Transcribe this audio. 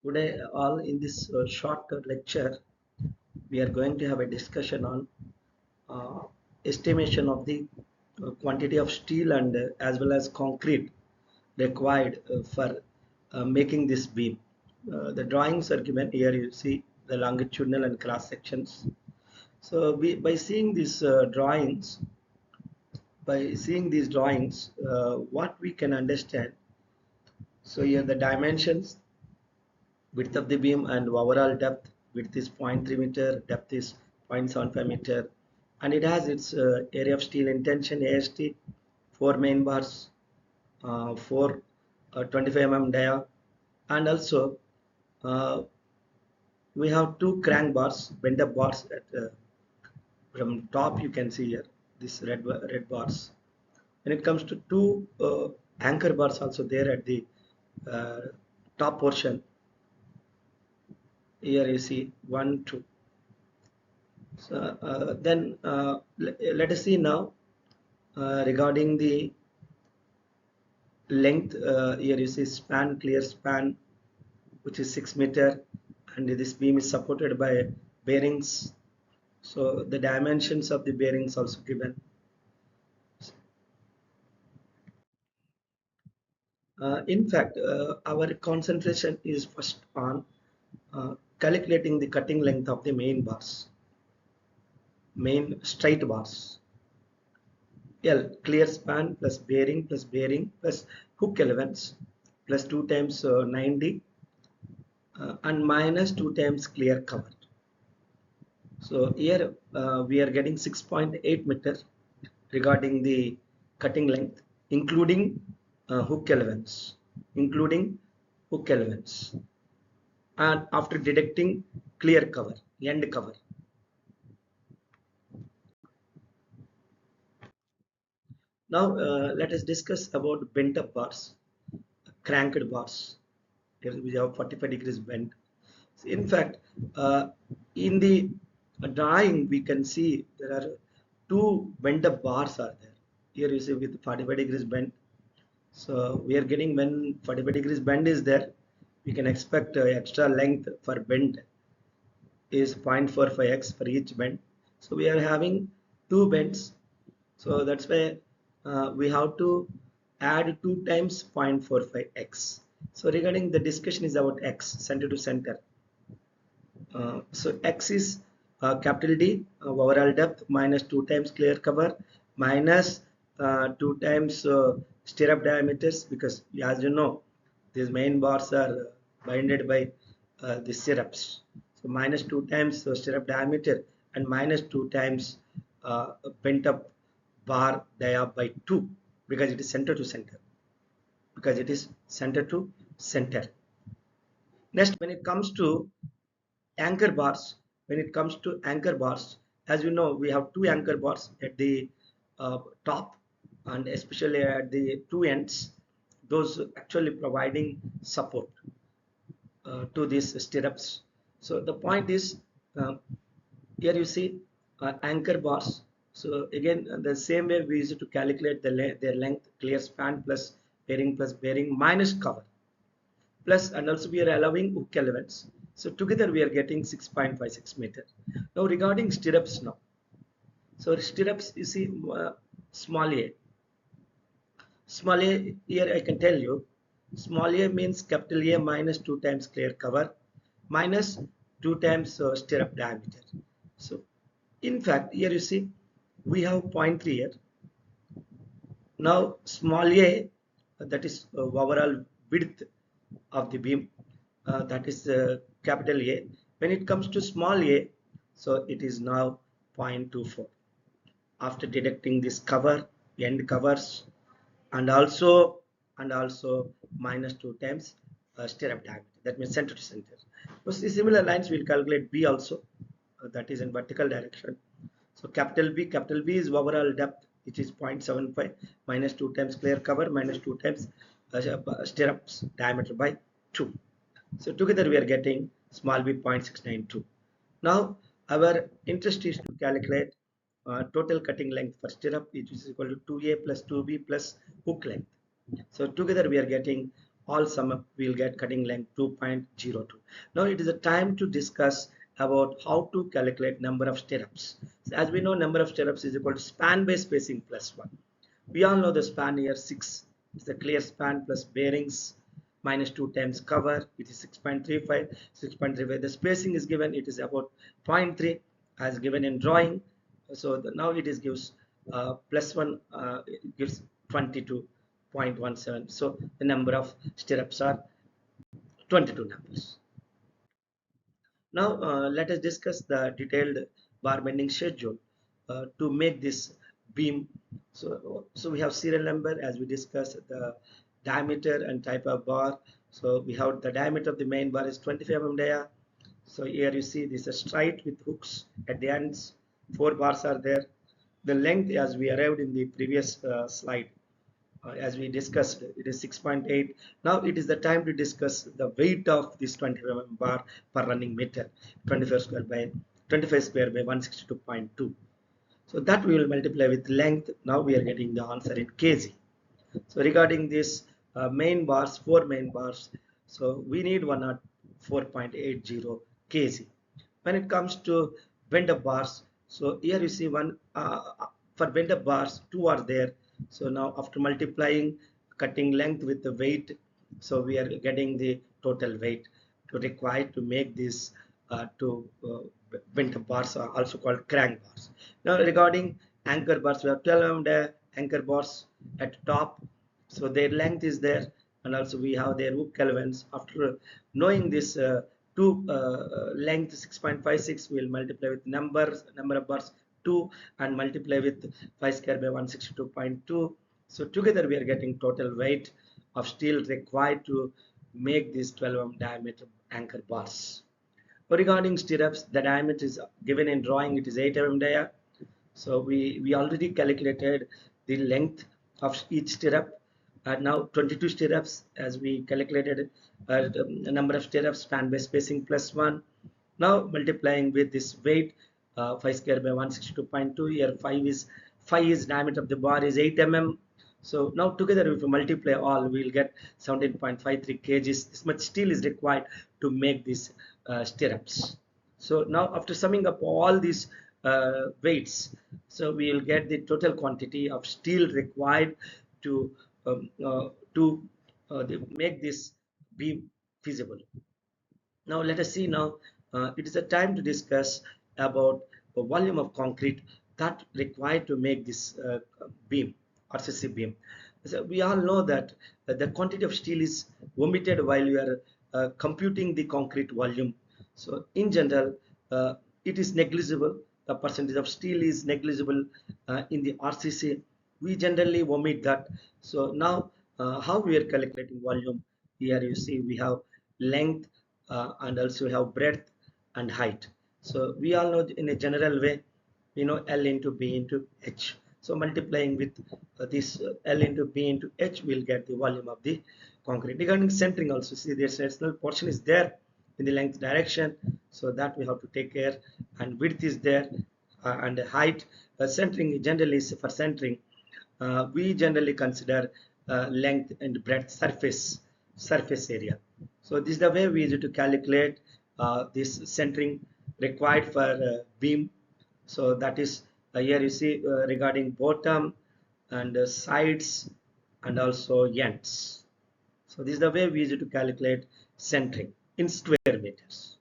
Today, all in this short lecture, we are going to have a discussion on uh, estimation of the quantity of steel and as well as concrete required for making this beam. The drawings are given here. You see the longitudinal and cross sections. So, by seeing these drawings, what we can understand. So here the dimensions, width of the beam and overall depth. Width is 0.3 meter, depth is 0.75 meter, and it has its area of steel in tension AST, 4 main bars, 4 25 dia, and also uh, we have 2 crank bars, bent up bars at from top. You can see here this red bars. When it comes to 2 anchor bars also there at the uh, top portion. Here you see 1 2. So then let us see now regarding the length. Here you see span, clear span, which is 6 meter, and this beam is supported by bearings. So the dimensions of the bearings also given. In fact, our concentration is first on calculating the cutting length of the main bars, main straight bars. L clear span plus bearing plus hook elements plus 2 times 90 and minus 2 times clear cover. So here we are getting 6.8 meter regarding the cutting length, including hook elements, and after deducting clear cover, end cover. Now let us discuss about bent up bars, cranked bars. Here we have 45 degrees bend. In fact, in the drawing we can see there are 2 bent up bars are there. Here you see with 45 degrees bend. So we are getting, when 45 degrees bend is there, we can expect extra length for bend is 0.45x for each bend. So we are having 2 bends. So that's why we have to add 2 times 0.45x. So regarding the discussion is about x, center to center. So x is capital D, overall depth, minus 2 times clear cover, minus 2 times stirrup diameters, because as you know these main bars are binded by the stirrups. So minus 2 times stirrup diameter and minus 2 times bent up bar dia by 2, because it is center to center. Next, when it comes to anchor bars, as you know, we have 2 anchor bars at the top and especially at the 2 ends, those actually providing support to these stirrups. So the point is, uh, here you see anchor bars. So again, the same way we used to calculate their length, clear span plus bearing minus cover, plus, and also we are allowing hook elements. So together we are getting 6.56 meter. Now regarding stirrups now. So stirrups, you see small a. Small a, here I can tell you, small a means capital A minus 2 times clear cover minus 2 times stirrup diameter. So in fact, here you see we have 0.3 here. Now small a, that is overall width of the beam, that is capital A. When it comes to small a, so it is now 0.24 after deducting this cover, end covers, and also minus 2 times stirrup diameter, that means center to center. So similar lines we'll calculate B also, that is in vertical direction. So capital B is overall depth, which is 0.75 minus 2 times clear cover minus 2 times stirrups diameter by 2. So together we are getting small b 0.692. Now our interest is to calculate total cutting length for stirrup, which is equal to 2a plus 2b plus hook length. So together we are getting all sum up, we will get cutting length 2.02. Now it is a time to discuss about how to calculate number of stirrups. So as we know, number of stirrups is equal to span by spacing plus 1. We all know the span here 6 is the clear span plus bearings minus 2 times cover, it is 6.35. 6.35, the spacing is given, it is about 0.3 as given in drawing. So now it is gives plus 1, it gives 22.17. So the number of stirrups are 22 numbers. Now let us discuss the detailed bar bending schedule to make this beam. So we have serial number as we discussed, the diameter and type of bar. So we have the diameter of the main bar is 25 mm dia. So here you see this is straight with hooks at the ends. 4 bars are there. The length, as we arrived in the previous slide, as we discussed, it is 6.8. Now it is the time to discuss the weight of this 25 mm bar per running meter, 25 square by 162.2. So that we will multiply with length. Now we are getting the answer in kg. So regarding this main bars, 4 main bars, so we need 104.80 kg. When it comes to bend up bars, so here you see one for bend up bars, 2 are there. So now after multiplying cutting length with the weight, so we are getting the total weight to require to make this bent up bars are also called crank bars. Now regarding anchor bars, we have 12 mm anchor bars at top, so their length is there, and also we have their hook elements. After knowing this two length 6.56, we will multiply with number of bars 2 and multiply with 5 square by 162.2. so together we are getting total weight of steel required to make these 12 mm diameter anchor bars. Regarding stirrups, the diameter is given in drawing, it is 8 mm dia. So we already calculated the length of each stirrup. Now 22 stirrups, as we calculated the number of stirrups span by spacing plus 1. Now multiplying with this weight 5 square by 162.2. Here 5 is diameter of the bar is 8 mm. So now together if we multiply all, we will get 17.53 kgs. This much steel is required to make these stirrups. So now after summing up all these weights, so we will get the total quantity of steel required to make this beam feasible. Now let us see now, it is a time to discuss about the volume of concrete that required to make this beam, RCC beam. So we all know that the quantity of steel is omitted while we are computing the concrete volume. So in general, it is negligible. The percentage of steel is negligible in the RCC. We generally omit that. So now how we are calculating volume? Here you see we have length and also we have breadth and height. So we all know in a general way, you know, L into B into H. So multiplying with this L into B into H, we'll get the volume of the concrete. Regarding centering also, see the external portion is there in the length direction, so that we have to take care, and width is there and height. Centering generally is for centering. We generally consider length and breadth surface area. So this is the way we use to calculate this centering required for beam. So that is here you see regarding bottom and sides and also ends. So this is the way we use to calculate centering in square meters.